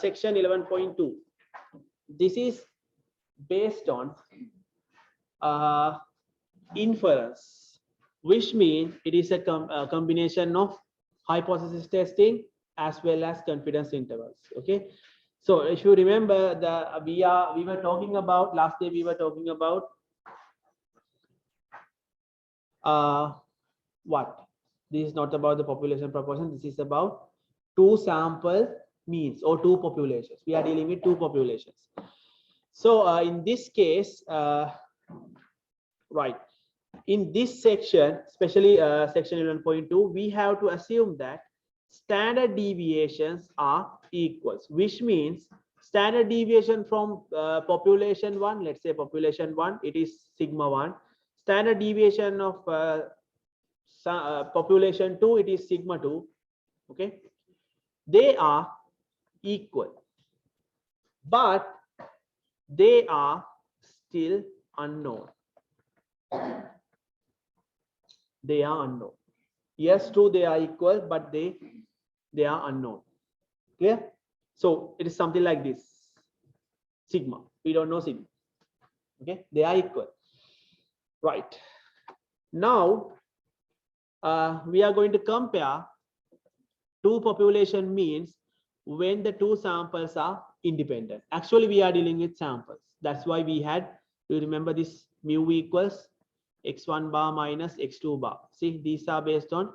section 11.2. This is based on inference, which means it is a combination of hypothesis testing as well as confidence intervals. Okay, so if you remember, we were talking about last day, we were talking about what? This is not about the population proportion. This is about two sample means or two populations. We are dealing with two populations. So in this case, right, in this section, especially section 11.2, we have to assume that standard deviations are equals, which means standard deviation from population 1, let's say population 1, it is sigma 1. Standard deviation of population 2, it is sigma 2. Okay, they are equal, but they are still unknown. They are unknown. Yes, true, they are equal, but they are unknown. Clear? So it is something like this. Sigma, we don't know sigma. Okay, they are equal. Right. Now we are going to compare two population means when the two samples are independent. Actually, we are dealing with samples. That's why we had, you remember this mu equals x1 bar minus x2 bar. See, these are based on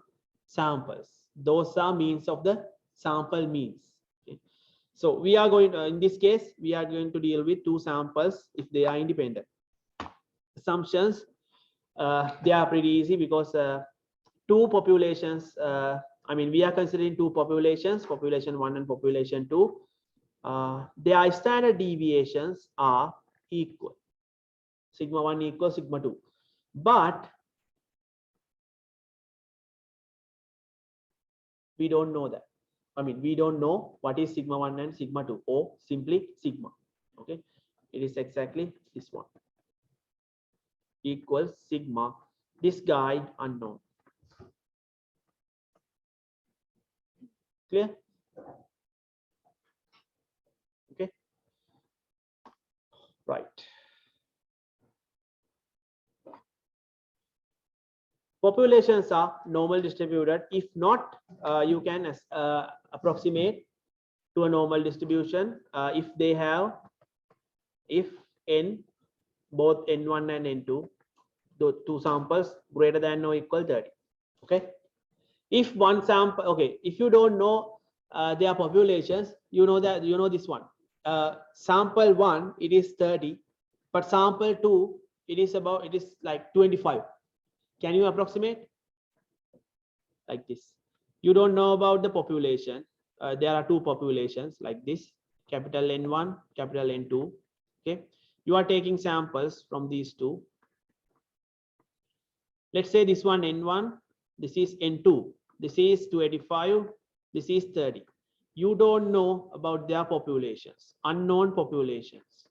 samples. Those are means of the sample means. Okay. So we are going in this case, we are going to deal with two samples if they are independent. Assumptions, they are pretty easy because two populations, I mean, we are considering two populations, population 1 and population 2. Their standard deviations are equal. Sigma 1 equals sigma 2. But we don't know that. I mean, we don't know what is sigma 1 and sigma 2, or simply sigma. Okay, it is exactly this one. Equals sigma. This guy unknown. Clear? Okay. Right. Populations are normal distributed. If not, you can approximate to a normal distribution if they have, if n, both n1 and n2, the two samples greater than or equal 30. Okay. If one sample, okay, if you don't know their populations, you know that, you know this one. Sample 1, it is 30, but sample 2, it is about, it is like 25. Can you approximate like this? You don't know about the population. There are two populations like this, capital N1, capital N2. Okay, you are taking samples from these two. Let's say this one N1, this is N2, this is 285, this is 30. You don't know about their populations, unknown populations,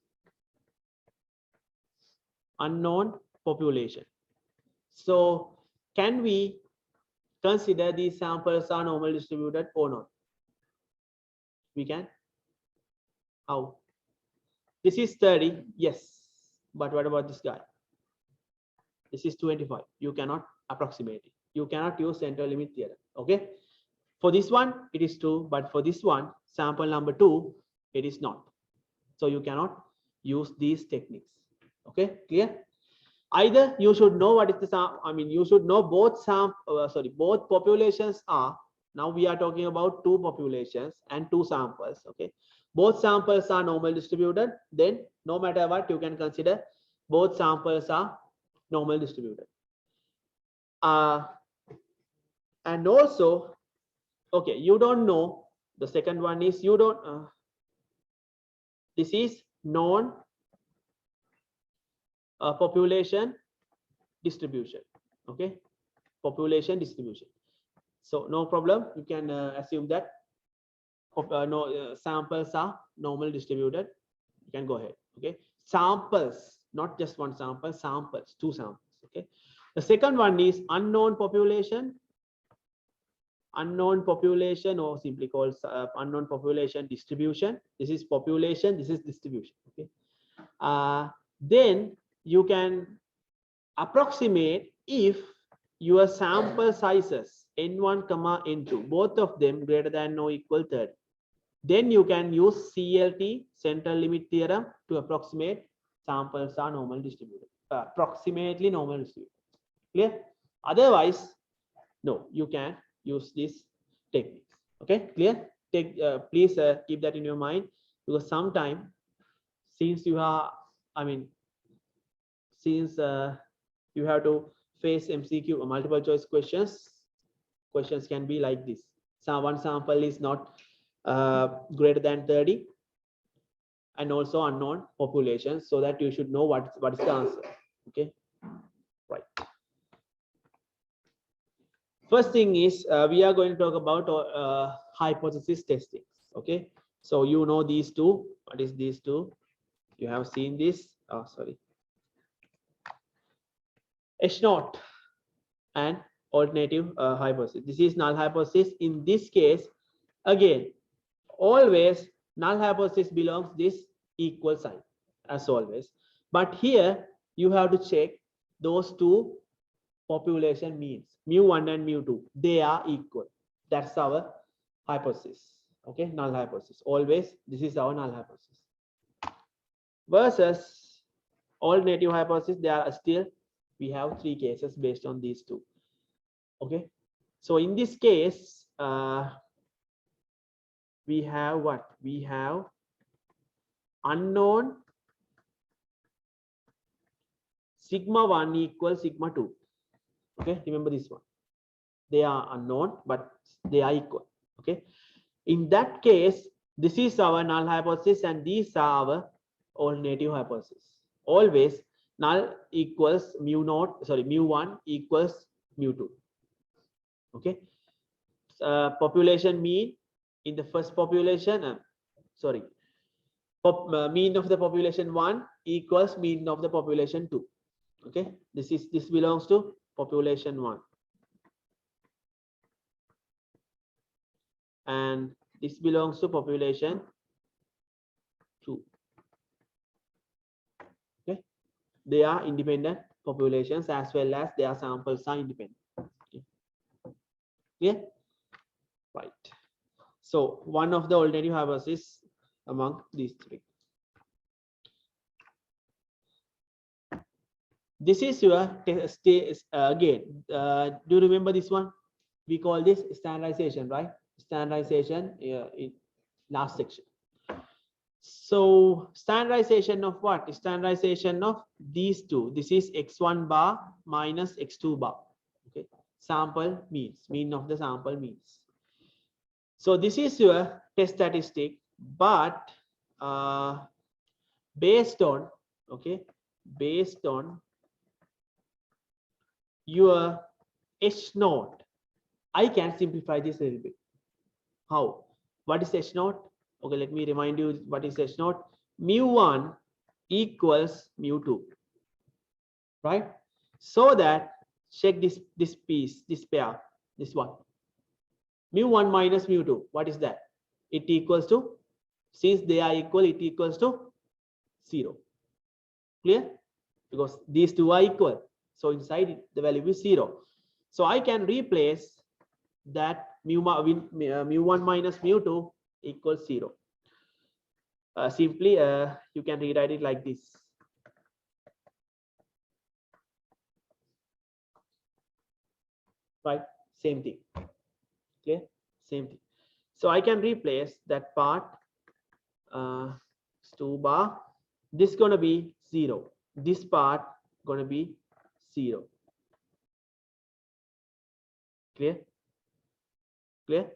unknown population. So can we consider these samples are normal distributed or not? We can. How? This is 30, yes, but what about this guy? This is 25. You cannot approximate it. You cannot use central limit theorem. Okay, for this one it is true, but for this one, sample number 2, it is not. So you cannot use these techniques. Okay, clear? Either you should know what is the sample, I mean, you should know both both populations are, now we are talking about two populations and two samples. Okay, both samples are normal distributed, then no matter what, you can consider both samples are normal distributed. And also, okay, you don't know, the second one is you don't, this is non population distribution. Okay, population distribution. So no problem, you can assume that samples are normal distributed. You can go ahead. Okay, samples, not just one sample, samples, two samples. Okay, the second one is unknown population. unknown population, or simply called unknown population distribution. This is population, this is distribution. Okay. Then you can approximate if your sample sizes n1 comma n2, both of them greater than or equal 30. Then you can use CLT, central limit theorem, to approximate samples are normal distributed, approximately normal distributed. Clear? Otherwise, no, you can use this technique. Okay, clear? Please keep that in your mind, because sometime, since you are, since you have to face MCQ, multiple choice questions can be like this. So one sample is not greater than 30, and also unknown population, so that you should know what is the answer. Okay, right. First thing is we are going to talk about hypothesis testing. Okay, so you know these two. What is these two? You have seen this. Oh, sorry. H0 and alternative hypothesis. This is null hypothesis. In this case, again, always null hypothesis belongs this equal sign, as always. But here you have to check those two population means, mu1 and mu2, they are equal. That's our hypothesis. Okay, null hypothesis. Always this is our null hypothesis. Versus alternative hypothesis, there are still, we have 3 cases based on these two. Okay, so in this case we have what? We have unknown sigma 1 equals sigma 2. Okay, remember this one. They are unknown, but they are equal. Okay, in that case, this is our null hypothesis and these are our alternative hypothesis. Always null equals mu1 equals mu2. Okay, population mean in the first population, mean of the population 1 equals mean of the population 2. Okay, this belongs to population 1, and this belongs to population 2. Okay, they are independent populations as well as their samples are independent. Okay. Yeah, right. So one of the alternative hypotheses among these 3. This is your again. Do you remember this one? We call this standardization, right? Standardization in last section. So standardization of what? Standardization of these two. This is x1 bar minus x2 bar. Okay, sample means, mean of the sample means. So this is your test statistic, but based on, okay, based on your H0, I can simplify this a little bit. How? What is H0? Okay, let me remind you what is H0. Mu1 equals mu2, right? So that check this piece, this pair, this one. Mu1 minus mu2, what is that? It equals to, since they are equal, it equals to 0. Clear? Because these two are equal. So inside it, the value is 0. So I can replace that mu1 minus mu2 equals 0. Simply, you can rewrite it like this. Right? Same thing. Okay? Same thing. So I can replace that part, 2 bar. This is going to be 0. This part going to be 0. Clear? Clear?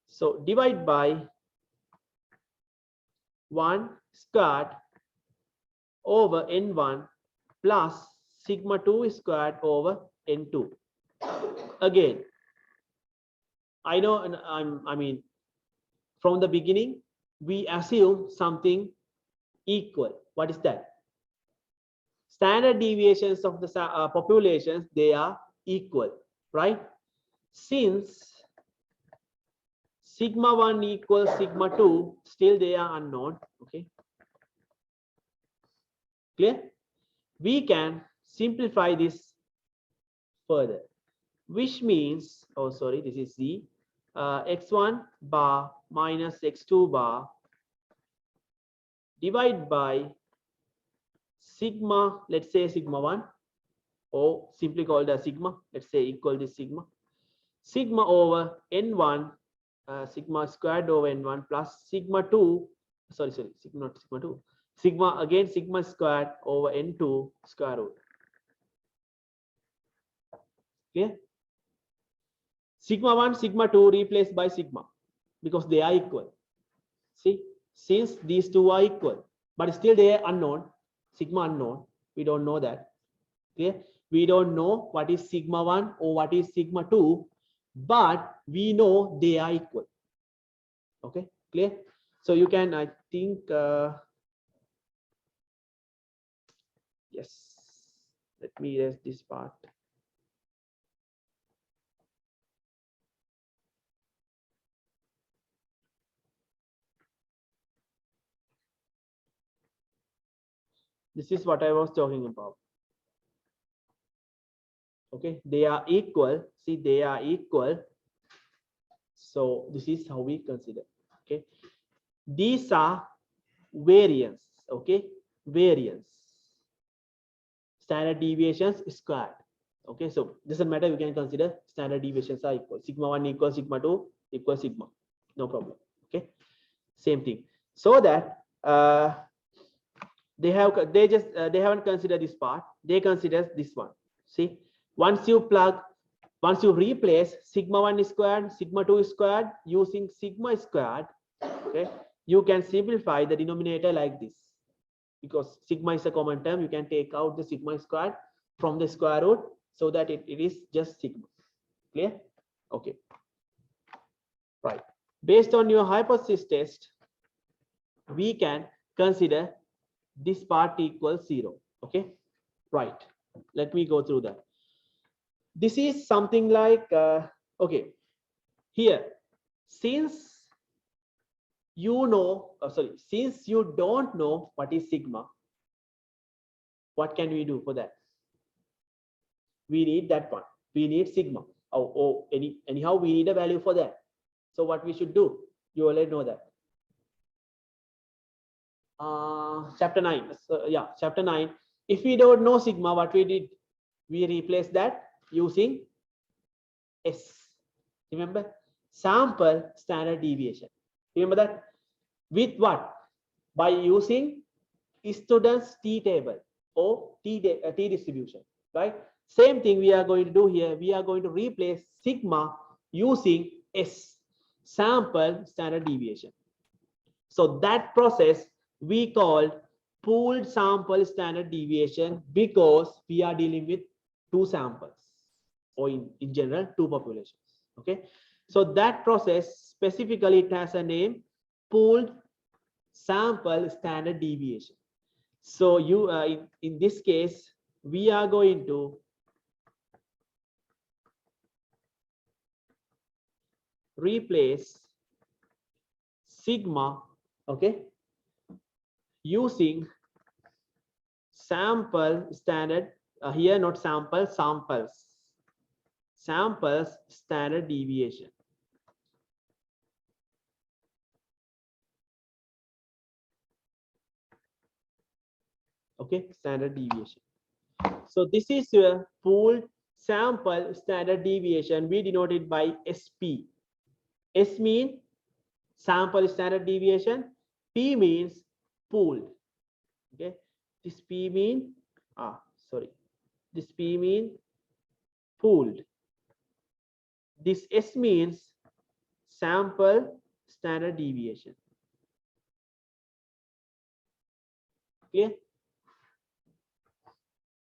So divide by 1 squared over n1 plus sigma 2 squared over n2. Again, I know, I mean, from the beginning, we assume something equal. What is that? Standard deviations of the populations, they are equal, right? Since sigma 1 equals sigma 2, still they are unknown. Okay, clear? We can simplify this further, which means, oh sorry, this is Z, x1 bar minus x2 bar divided by sigma, let's say sigma 1, or simply called as sigma, let's say equal to sigma over n1, sigma squared over n1 plus sigma 2, sigma, not sigma 2, sigma again sigma squared over n2 square root. Okay, sigma 1 sigma 2 replaced by sigma because they are equal. See, since these two are equal but still they are unknown, sigma unknown, we don't know that. Okay, we don't know what is sigma 1 or what is sigma 2, but we know they are equal. Okay, clear? So you can, I think, yes, let me erase this part. This is what I was talking about. Okay, they are equal. See, they are equal. So this is how we consider. Okay, these are variance. Okay, variance, standard deviations squared. Okay, so doesn't matter, we can consider standard deviations are equal. Sigma 1 equals sigma 2 equals sigma, no problem. Okay, same thing. So that they haven't considered this part, they consider this one. See, once you replace sigma 1 squared sigma 2 squared using sigma squared, okay, you can simplify the denominator like this. Because sigma is a common term, you can take out the sigma squared from the square root so that it is just sigma. Clear? Okay, right. Based on your hypothesis test, we can consider this part equals 0. Okay, right. Let me go through that. This is something like, okay, here, since you know, since you don't know what is sigma, what can we do for that? We need that one. We need sigma. Anyhow, we need a value for that. So what we should do? You already know that. Chapter 9. So, yeah, chapter 9. If we don't know sigma, what we did? We replaced that using S. Remember? Sample standard deviation. Remember that? With what? By using student's T table or T distribution, right? Same thing we are going to do here. We are going to replace sigma using S, sample standard deviation. So that process we called pooled sample standard deviation because we are dealing with two samples, or in general two populations. Okay, so that process specifically, it has a name, pooled sample standard deviation. So you in this case we are going to replace sigma, okay, using sample standard, here not sample, samples standard deviation. Okay, standard deviation. So this is your pooled sample standard deviation. We denote it by SP. S means sample standard deviation. P means pooled. Okay, this P mean this P mean pooled. This S means sample standard deviation. Clear?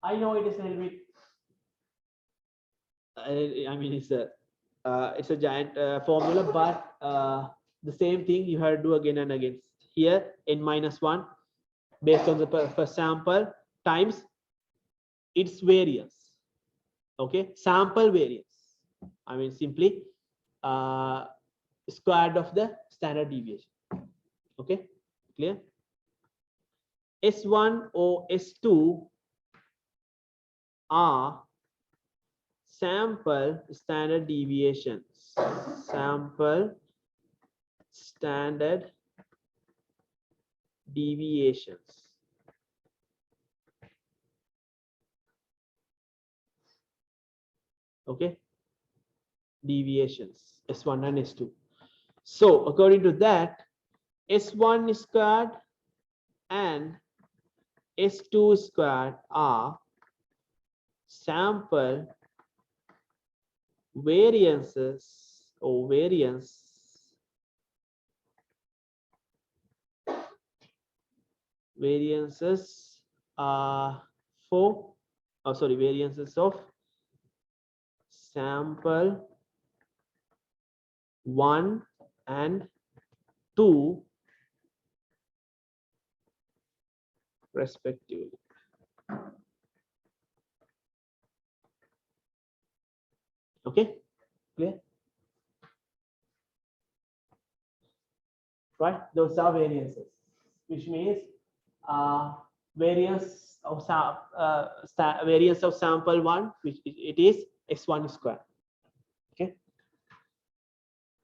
I know it is a little bit. I mean, it's a giant formula, but the same thing you have to do again and again. Here n-1 based on the per sample times its variance. Okay, sample variance. I mean simply squared of the standard deviation. Okay, clear? S1 or S2 are sample standard deviations. Sample standard deviations. Okay, deviations S1 and S2. So according to that, S1 squared and S2 squared are sample variances or variances for variances of sample 1 and 2 respectively. Okay, clear? Right, those are variances, which means variance of variance of sample 1, which it is x1 square. Okay,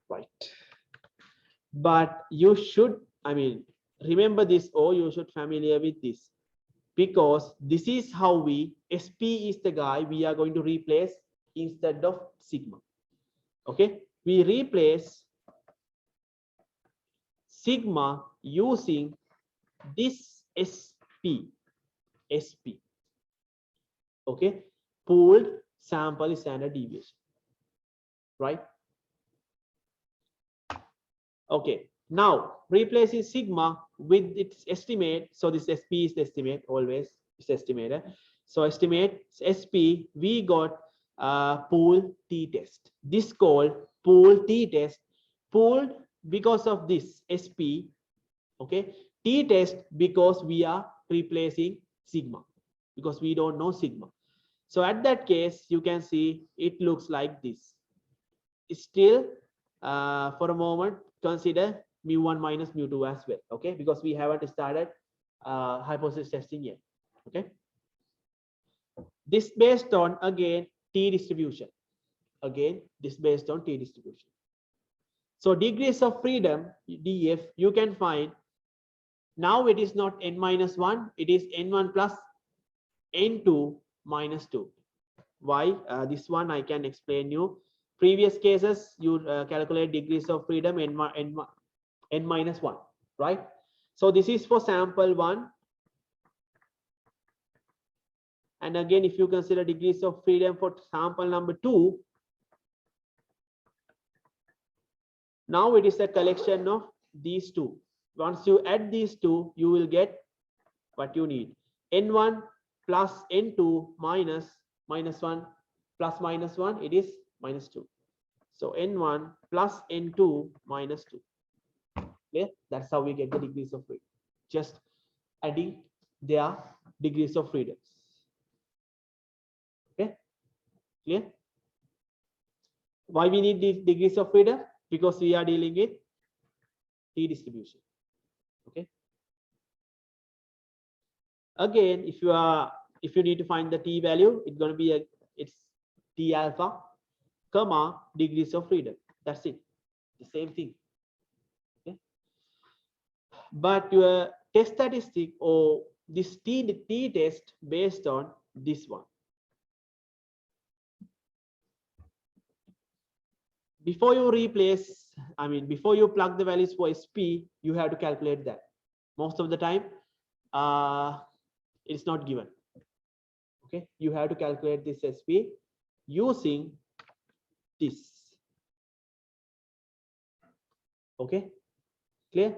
right. But you should, I mean, remember this, or you should familiar with this, because this is how we, SP is the guy we are going to replace instead of sigma. Okay, we replace sigma using this SP. Okay, pooled sample standard deviation, right? Okay, now replacing sigma with its estimate. So this SP is the estimate, always is estimated. So estimate SP, we got pool t-test. This called pool t-test, pooled because of this SP. Okay, t-test because we are replacing sigma, because we don't know sigma. So at that case, you can see it looks like this. Still, for a moment, consider mu1 minus mu2 as well. Okay, because we haven't started hypothesis testing yet. Okay, this based on, again, t distribution. Again, this based on t distribution. So degrees of freedom, df, you can find now it is not n minus 1, it is n1 plus n2 minus 2. Why? This one I can explain you. Previous cases, you calculate degrees of freedom n minus 1, right? So this is for sample 1. And again, if you consider degrees of freedom for sample number 2, now it is a collection of these two. Once you add these two, you will get what you need. N1 plus N2 minus 1 plus minus 1, it is minus 2. So N1 plus N2 minus 2. Clear? That's how we get the degrees of freedom. Just adding their degrees of freedom. Okay? Clear? Why we need these degrees of freedom? Because we are dealing with t distribution. Okay? Again, if you need to find the t value, it's going to be it's t alpha comma degrees of freedom. That's it. The same thing. Okay? But your test statistic or this t test based on this one. Before you replace, I mean, before you plug the values for SP, you have to calculate that. Most of the time, it's not given. Okay, you have to calculate this SP using this. Okay, clear?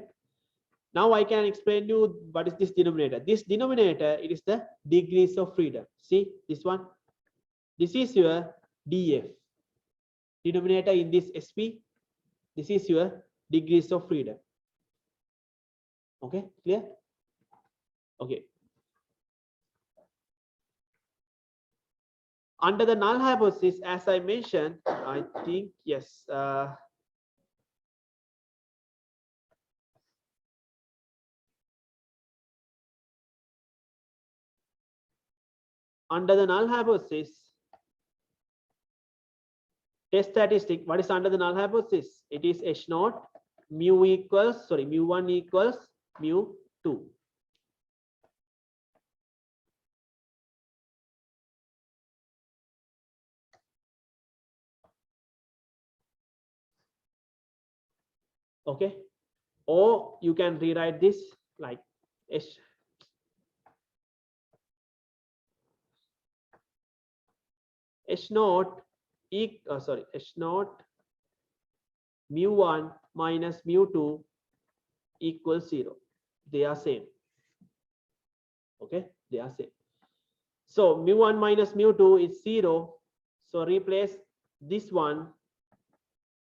Now I can explain you what is this denominator. This denominator, it is the degrees of freedom. See this one. This is your DF. Denominator in this SP. This is your degrees of freedom. Okay, clear? Okay. Under the null hypothesis, as I mentioned, I think, yes, under the null hypothesis, test statistic, what is under the null hypothesis? It is H naught mu equals, sorry, mu1 equals mu2. Okay, or you can rewrite this like H naught sorry, H naught mu1 minus mu2 equals 0. They are same. Okay, they are same. So mu1 minus mu2 is 0. So replace this one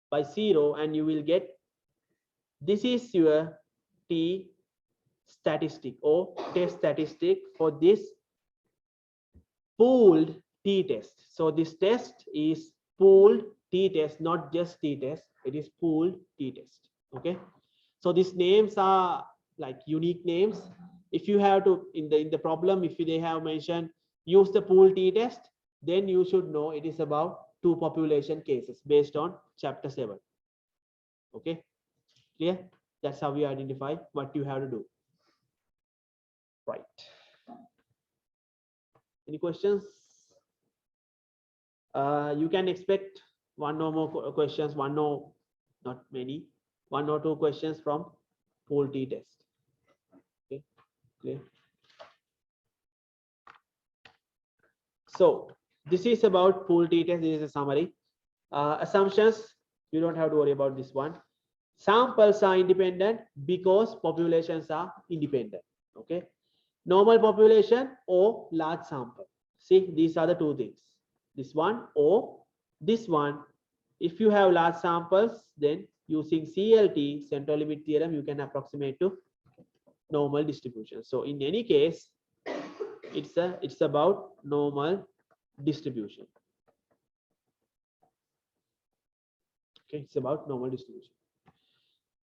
by 0 and you will get, this is your T statistic or test statistic for this pooled T test. So this test is pooled T test, not just T test. It is pooled T test. Okay. So these names are like unique names. If you have to, in the problem, if they have mentioned use the pooled T test, then you should know it is about 2 population cases based on chapter 7. Okay. Clear? That's how we identify what you have to do. Right. Any questions? You can expect one or more questions, one or not many, 1 or 2 questions from pool T test. Okay, clear? So this is about pool T test. This is a summary. Assumptions, you don't have to worry about this one. Samples are independent because populations are independent. Okay, normal population or large sample. See, these are the 2 things. This one or this one. If you have large samples, then using CLT, central limit theorem, you can approximate to normal distribution. So in any case, it's about normal distribution. Okay, it's about normal distribution.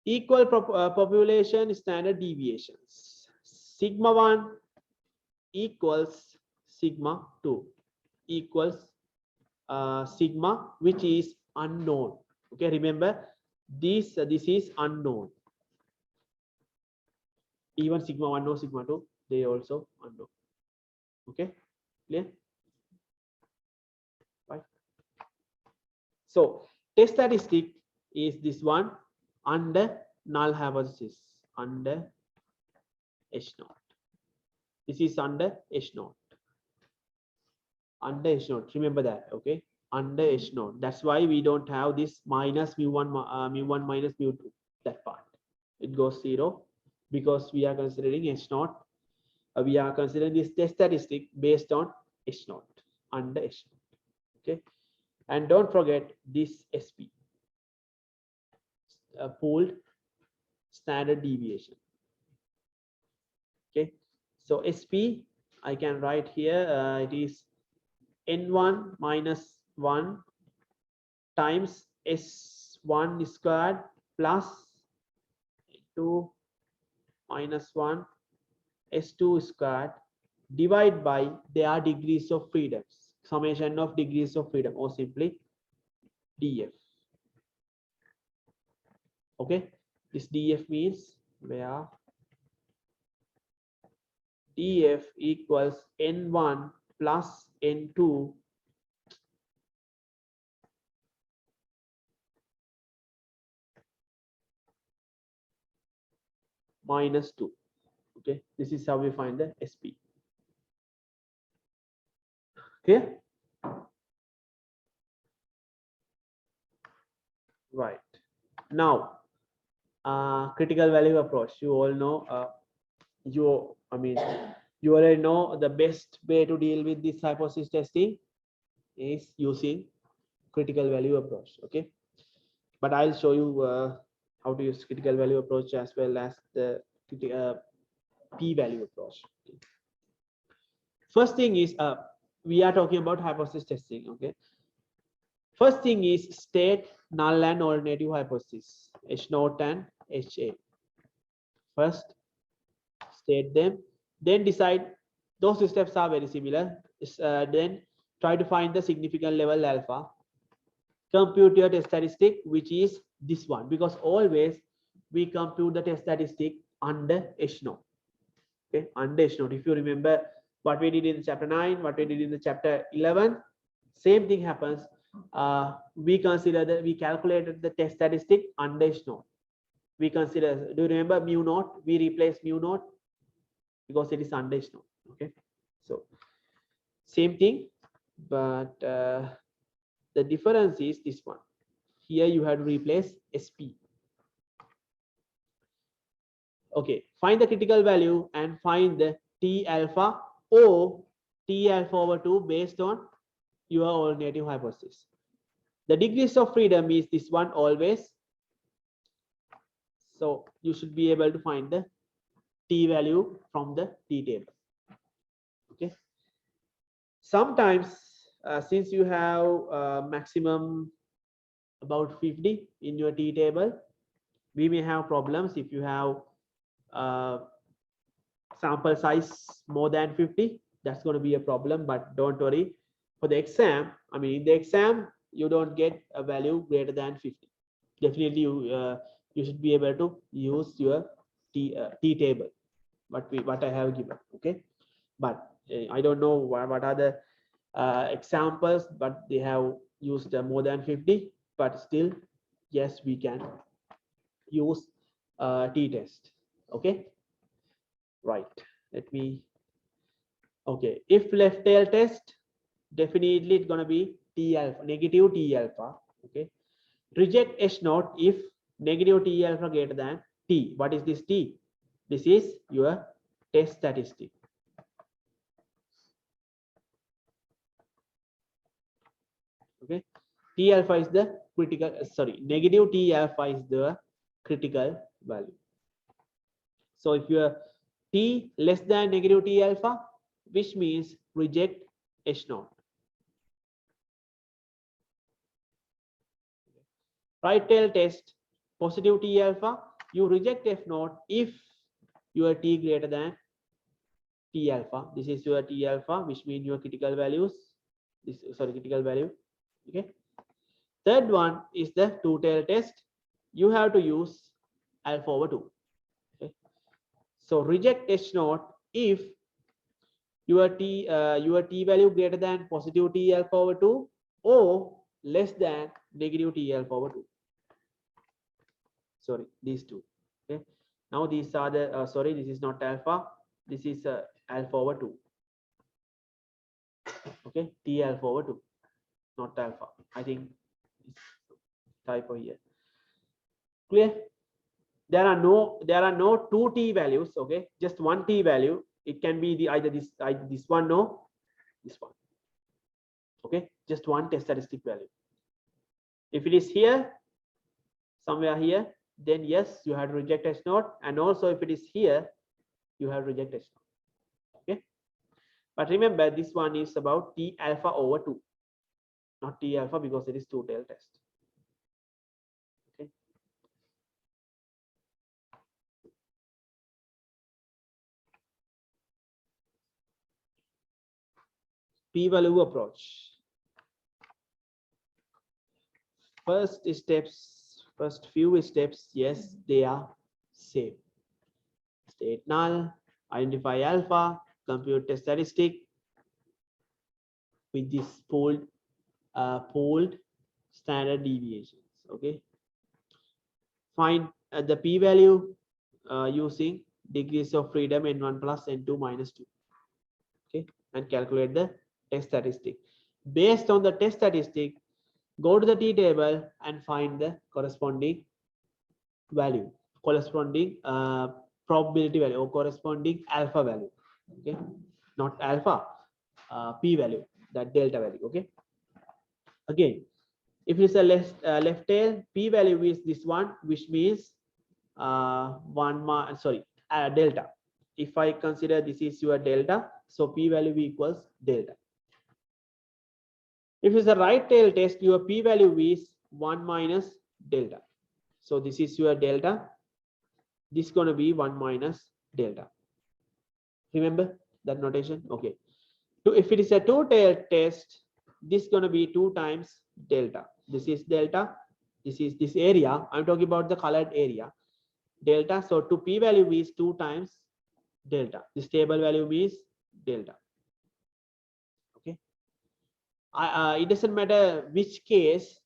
Equal population standard deviations. Sigma 1 equals sigma 2 equals sigma, which is unknown. Okay, remember this is unknown. Even sigma 1 or sigma 2, they also unknown. Okay, clear? Right. So test statistic is this one under null hypothesis, under H naught. This is under H naught. Under H naught. Remember that. Okay, under H naught. That's why we don't have this minus mu1 minus mu2. That part, it goes 0 because we are considering H naught. We are considering this test statistic based on H naught, under H naught. Okay, and don't forget this SP, pooled standard deviation. Okay, so SP I can write here, it is N1 minus 1 times S1 squared plus 2 minus 1 S2 squared divided by their degrees of freedom, summation of degrees of freedom, or simply DF. Okay, this DF means where DF equals N1 plus N2 minus 2. Okay, this is how we find the SP. Okay, right. Now critical value approach, you all know, you already know the best way to deal with this hypothesis testing is using critical value approach. Okay, but I'll show you how to use critical value approach as well as the p-value approach. Okay. First thing is we are talking about hypothesis testing. Okay. First thing is state null and alternative hypothesis, H0 and HA. First, state them, then decide. Those steps are very similar. Then try to find the significant level alpha. Compute your test statistic, which is this one, because always we compute the test statistic under H0. Okay, under H0. If you remember what we did in chapter 9, what we did in the chapter 11, same thing happens. We consider that we calculated the test statistic under H0. We consider, do you remember mu naught? We replace mu naught because it is under H0. Okay, so same thing, but the difference is this one. Here you have to replace SP. Okay, find the critical value and find the T alpha or T alpha over 2 based on your alternative hypothesis. The degrees of freedom is this one always. So you should be able to find the T value from the T table. Okay. Sometimes since you have maximum about 50 in your T table, we may have problems if you have sample size more than 50. That's going to be a problem, but don't worry. For the exam, I mean, in the exam, you don't get a value greater than 50. Definitely, you should be able to use your T table, what I have given. Okay, but I don't know what are the examples, but they have used more than 50. But still, yes, we can use T test. Okay, right. Let me. Okay, if left tail test, definitely it's gonna be T alpha, negative T alpha. Okay, reject H0 if negative T alpha greater than T. What is this T? This is your test statistic. Okay, T alpha is the critical, negative T alpha is the critical value. So if your T less than negative T alpha, which means reject H0. Right tail test, positive T alpha, you reject F0 if your T greater than T alpha. This is your T alpha, which means your critical values. Critical value. Okay. Third one is the two tail test. You have to use alpha over 2. Okay. So reject H0 if your T value greater than positive T alpha over 2 or less than negative T alpha over 2. Sorry, these two. Okay. Now these are the this is not alpha. This is alpha over 2. Okay, T alpha over 2, not alpha. I think it's typo here. Clear? There are no two T values. Okay, just one T value. It can be the either this one or this one. Okay, just one test statistic value. If it is here, somewhere here, then yes, you have to reject H0, and also if it is here, you have to reject H0. Okay, but remember this one is about T alpha over 2, not T alpha, because it is two tail test. Okay. P-value approach. First few steps, yes, they are same. State null, identify alpha, compute test statistic with this pooled standard deviations. Okay, find the p-value using degrees of freedom n1 plus n2 minus 2. Okay, and calculate the test statistic. Based on the test statistic, go to the T table and find the corresponding value, corresponding probability value or corresponding alpha value. Okay, not alpha, p value, that delta value. Okay, again, if it's a left tail, p value is this one, which means delta. If I consider this is your delta, so p value equals delta. If it's a right tail test, your p-value is 1 minus delta. So this is your delta. This is going to be 1 minus delta. Remember that notation? Okay. So if it is a two-tail test, this is going to be 2 times delta. This is delta. This is this area. I'm talking about the colored area. Delta. So to p-value is 2 times delta. This table value is delta. Okay. It doesn't matter which case,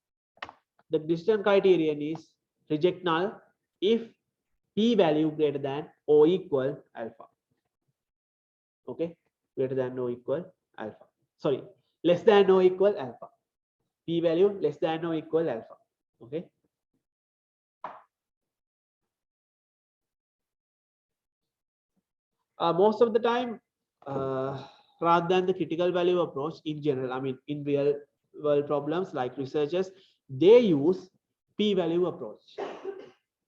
the decision criterion is reject null if p-value greater than or equal alpha. Okay, greater than or equal alpha. Sorry, less than or equal alpha. P-value less than or equal alpha. Okay. Most of the time, rather than the critical value approach in general, I mean, in real world problems like researchers, they use p-value approach.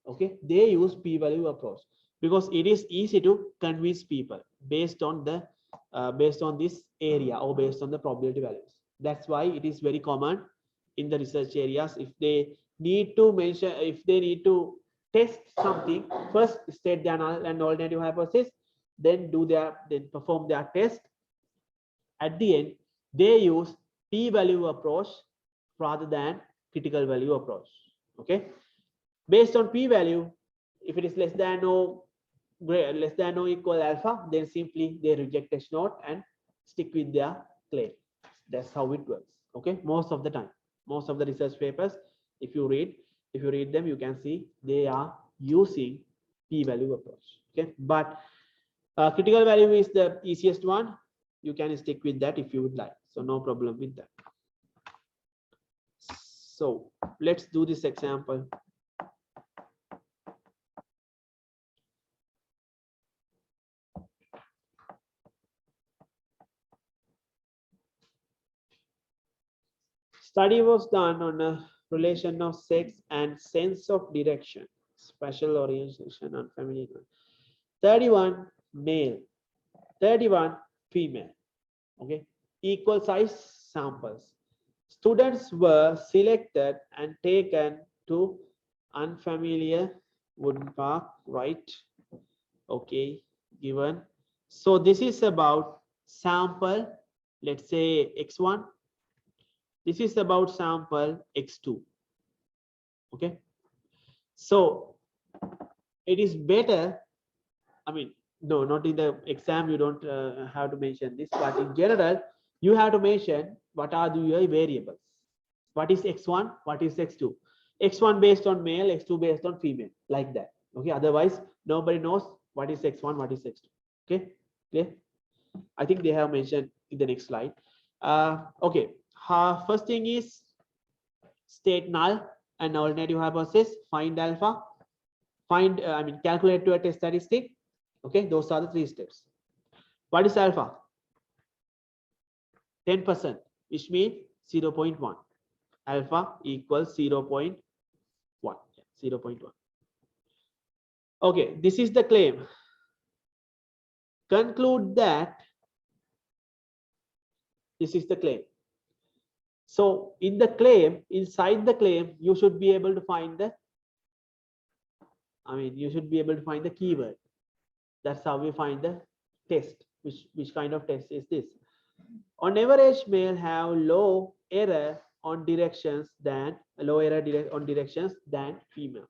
Okay, they use p-value approach because it is easy to convince people based on the based on this area or based on the probability values. That's why it is very common in the research areas. If they need to mention, if they need to test something, first state the null and alternative hypothesis, then perform their test. At the end, they use p-value approach rather than critical value approach. Okay, based on p-value, if it is less than or equal alpha, then simply they reject test note and stick with their claim. That's how it works. Okay, most of the time, most of the research papers, if you read them, you can see they are using p-value approach. Okay, but critical value is the easiest one. You can stick with that if you would like. So no problem with that. So let's do this example. Study was done on a relation of sex and sense of direction, special orientation and family. 31 male, 31 female. Okay, equal size samples. Students were selected and taken to unfamiliar wooden park, right? Okay, given. So this is about sample, let's say x1. This is about sample x2. Okay, so it is better, I mean, no, not in the exam, you don't have to mention this, but in general, you have to mention what are your variables. What is x1, what is x2? X1 based on male, x2 based on female, like that. Okay, otherwise, nobody knows what is x1, what is x2. Okay, clear? I think they have mentioned in the next slide. Okay, first thing is state null and alternative hypothesis, find alpha, find calculate your test statistic. Okay, those are the 3 steps. What is alpha? 10%, which means 0.1. Alpha equals 0.1. 0.1. Okay, this is the claim. Conclude that this is the claim. So in the claim, inside the claim, you should be able to find the, you should be able to find the keyword. That's how we find the test. Which kind of test is this? On average, male have low error on directions than females.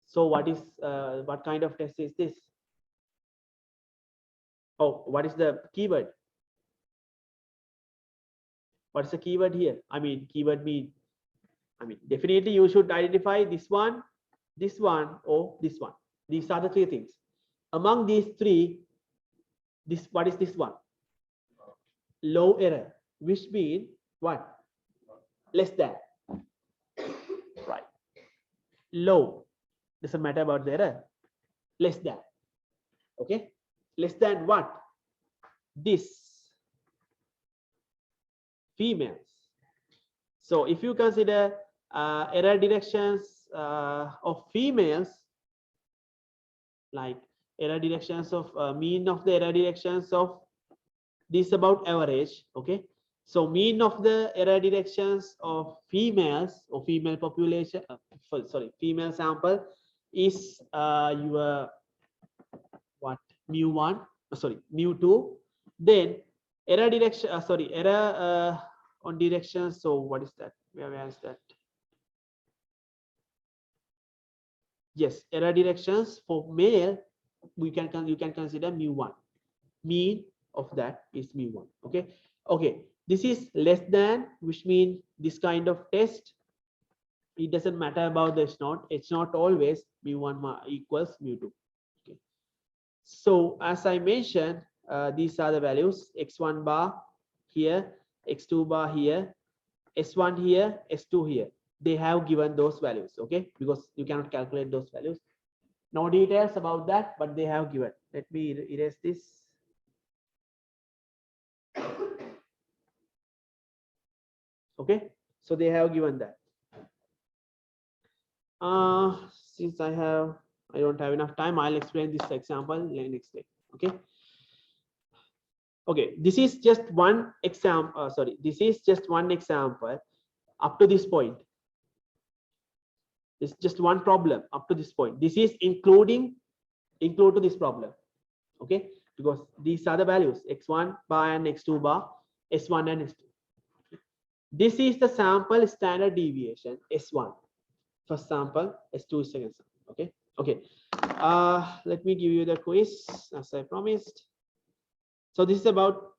So what kind of test is this? Oh, what is the keyword? What's the keyword here? Keyword mean, definitely you should identify this one, or this one. These are the 3 things. Among these 3, what is this one? Low error, which means what? Less than. Right. Low. Doesn't matter about the error. Less than. Okay. Less than what? This. Females. So if you consider error directions of females, like error directions of mean of the error directions of this about average. Okay, So mean of the error directions of females or female population, sorry, female sample is your what, mu1, sorry, mu2. Then error direction, sorry, error on direction. So what is that? Where is that? Yes, error directions for male, you can consider mu1. Mean of that is mu1. Okay. Okay. This is less than, which means this kind of test, it doesn't matter about the H0. H0 always mu1 equals mu2. Okay. So as I mentioned, these are the values: x1 bar here, x2 bar here, s1 here, s2 here. They have given those values. Okay, because you cannot calculate those values. No details about that, but they have given. Let me erase this. Okay, so they have given that. Since I don't have enough time, I'll explain this example next day. Okay. Okay, this is just one example. Sorry, this is just one example up to this point. It's just one problem up to this point. This is include to this problem. Okay, because these are the values: x1 bar and x2 bar, s1 and s2. This is the sample standard deviation s1 first sample, s2 is second sample. Okay. Okay. Let me give you the quiz as I promised. So this is about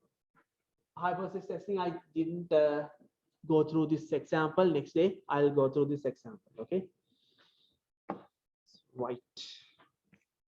hypothesis testing. I didn't go through this example. Next day I'll go through this example. Okay. Right.